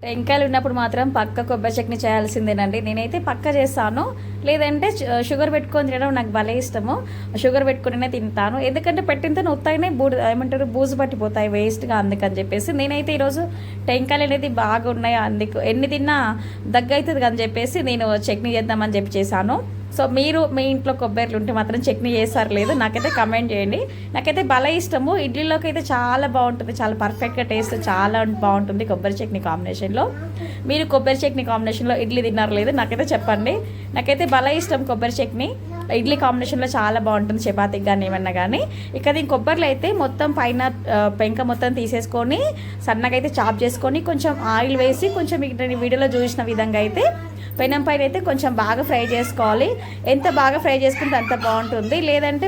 టెంకాయలు ఉన్నప్పుడు మాత్రం పక్క కొబ్బరి చట్నీ చేయాల్సిందేనండి. నేనైతే పక్క చేస్తాను. లేదంటే షుగర్ పెట్టుకొని తినడం నాకు భలే ఇష్టము. షుగర్ పెట్టుకునే తింటాను. ఎందుకంటే పెట్టిన ఉత్తగానే బూజు పట్టిపోతాయి వేస్ట్గా, అందుకని చెప్పేసి నేనైతే ఈరోజు టెంకాయలు అనేది బాగున్నాయి, అందుకు ఎన్ని తిన్నా దగ్గవుతుంది అని చెప్పేసి నేను చట్నీ చేద్దామని చెప్పి చేశాను. సో మీరు మీ ఇంట్లో కొబ్బరిలు ఉంటే మాత్రం చట్నీ చేస్తారు లేదు నాకైతే కమెంట్ చేయండి. నాకైతే భలే ఇష్టము. ఇడ్లీలోకి అయితే చాలా బాగుంటుంది, చాలా పర్ఫెక్ట్గా టేస్ట్ చాలా బాగుంటుంది కొబ్బరి చట్నీ కాంబినేషన్లో. మీరు కొబ్బరి చట్నీ కాంబినేషన్లో ఇడ్లీ తిన్నారు లేదు నాకైతే చెప్పండి. నాకైతే భలే ఇష్టం కొబ్బరి చట్నీ. ఇడ్లీ కాంబినేషన్లో చాలా బాగుంటుంది, చపాతీకి కానీ ఏమన్నా కానీ. ఇక దీని కొబ్బరిలో అయితే మొత్తం పైన పెంక మొత్తం తీసేసుకొని సన్నగా అయితే చాప్ చేసుకొని కొంచెం ఆయిల్ వేసి కొంచెం నేను వీడియోలో చూసిన విధంగా అయితే పెనం పైన అయితే కొంచెం బాగా ఫ్రై చేసుకోవాలి. ఎంత బాగా ఫ్రై చేసుకుంటే అంత బాగుంటుంది. లేదంటే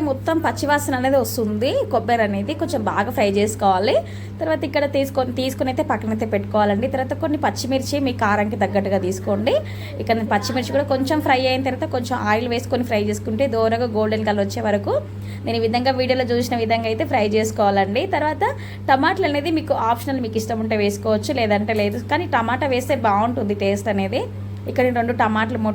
మొత్తం పచ్చివాసన అనేది వస్తుంది. కొబ్బరి అనేది కొంచెం బాగా ఫ్రై చేసుకోవాలి. తర్వాత ఇక్కడ తీసుకొని అయితే పక్కనైతే పెట్టుకోవాలండి. తర్వాత కొన్ని పచ్చిమిర్చి మీ కారంకి తగ్గట్టుగా తీసుకోండి. ఇక్కడ నేను పచ్చిమిర్చి కూడా కొంచెం ఫ్రై అయిన తర్వాత కొంచెం ఆయిల్ వేసుకొని ఫ్రై చేసుకుంటే దూరగా గోల్డెన్ కలర్ వచ్చే వరకు నేను ఈ విధంగా వీడియోలో చూసిన విధంగా అయితే ఫ్రై చేసుకోవాలండి. తర్వాత టమాటాలు అనేది మీకు ఆప్షనల్, మీకు ఇష్టం ఉంటే వేసుకోవచ్చు, లేదంటే లేదు. కానీ టమాటా వేస్తే బాగుంటుంది టేస్ట్ అనేది. ఇక్కడ నేను 3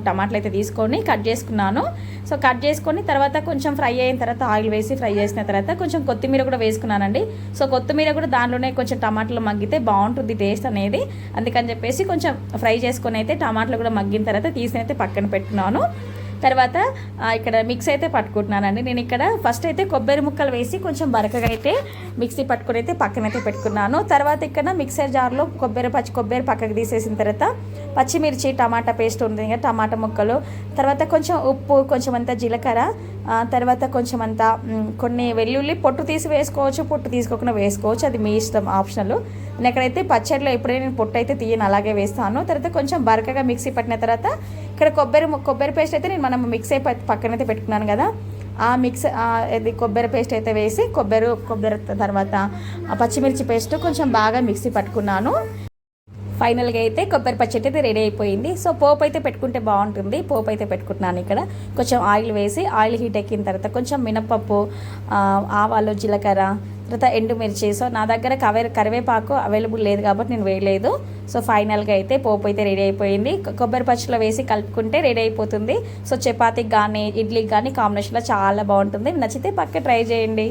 టమాటాలు అయితే తీసుకొని కట్ చేసుకున్నాను. సో కట్ చేసుకొని తర్వాత కొంచెం ఫ్రై అయిన తర్వాత ఆయిల్ వేసి ఫ్రై చేసిన తర్వాత కొంచెం కొత్తిమీర కూడా వేసుకున్నానండి. సో కొత్తిమీర కూడా దానిలోనే కొంచెం టమాటాలు మగ్గితే బాగుంటుంది టేస్ట్ అనేది. అందుకని చెప్పేసి కొంచెం ఫ్రై చేసుకొని అయితే టమాటాలు కూడా మగ్గిన తర్వాత తీసి అయితే పక్కన పెట్టుకున్నాను. తర్వాత ఇక్కడ మిక్స్ అయితే పట్టుకుంటున్నానండి. నేను ఇక్కడ ఫస్ట్ అయితే కొబ్బరి ముక్కలు వేసి కొంచెం బరకగా అయితే మిక్సీ పట్టుకుని అయితే పక్కనైతే పెట్టుకున్నాను. తర్వాత ఇక్కడ మిక్సర్ జార్లో కొబ్బరి పక్కకు తీసేసిన తర్వాత పచ్చిమిర్చి టమాటా పేస్ట్ ఉంది కదా, టమాటా ముక్కలు, తర్వాత కొంచెం ఉప్పు, కొంచెం అంతా జీలకర్ర, తర్వాత కొంచెం అంతా కొన్ని వెల్లుల్లి పొట్టు తీసి వేసుకోవచ్చు, పొట్టు తీసుకోకుండా వేసుకోవచ్చు, అది మీ ఇష్టం, ఆప్షనల్. నేను ఎక్కడైతే పచ్చడిలో ఎప్పుడైనా నేను పొట్టు అయితే తీయను, అలాగే వేస్తాను. తర్వాత కొంచెం బరకగా మిక్సీ పట్టిన తర్వాత ఇక్కడ కొబ్బరి పేస్ట్ అయితే నేను మనం మిక్స్ అయి పక్కనైతే పెట్టుకున్నాను కదా, ఆ మిక్స్ ఇది కొబ్బరి పేస్ట్ అయితే వేసి కొబ్బరి తర్వాత పచ్చిమిర్చి పేస్ట్ కొంచెం బాగా మిక్సీ పట్టుకున్నాను. ఫైనల్గా అయితే కొబ్బరి పచ్చడి అయితే రెడీ అయిపోయింది. సో పోపు అయితే పెట్టుకుంటే బాగుంటుంది. పోపు అయితే పెట్టుకుంటున్నాను. ఇక్కడ కొంచెం ఆయిల్ వేసి ఆయిల్ హీట్ ఎక్కిన తర్వాత కొంచెం మినపప్పు, ఆవాలు, జీలకర్ర, తర్వాత ఎండుమిర్చి. సో నా దగ్గర కరివేపాకు అవైలబుల్ లేదు కాబట్టి నేను వేయలేదు. సో ఫైనల్గా అయితే పోపు అయితే రెడీ అయిపోయింది. కొబ్బరి పచ్చడిలో వేసి కలుపుకుంటే రెడీ అయిపోతుంది. సో చపాతీకి కానీ ఇడ్లీకి కానీ కాంబినేషన్లో చాలా బాగుంటుంది. నచ్చితే పక్క ట్రై చేయండి.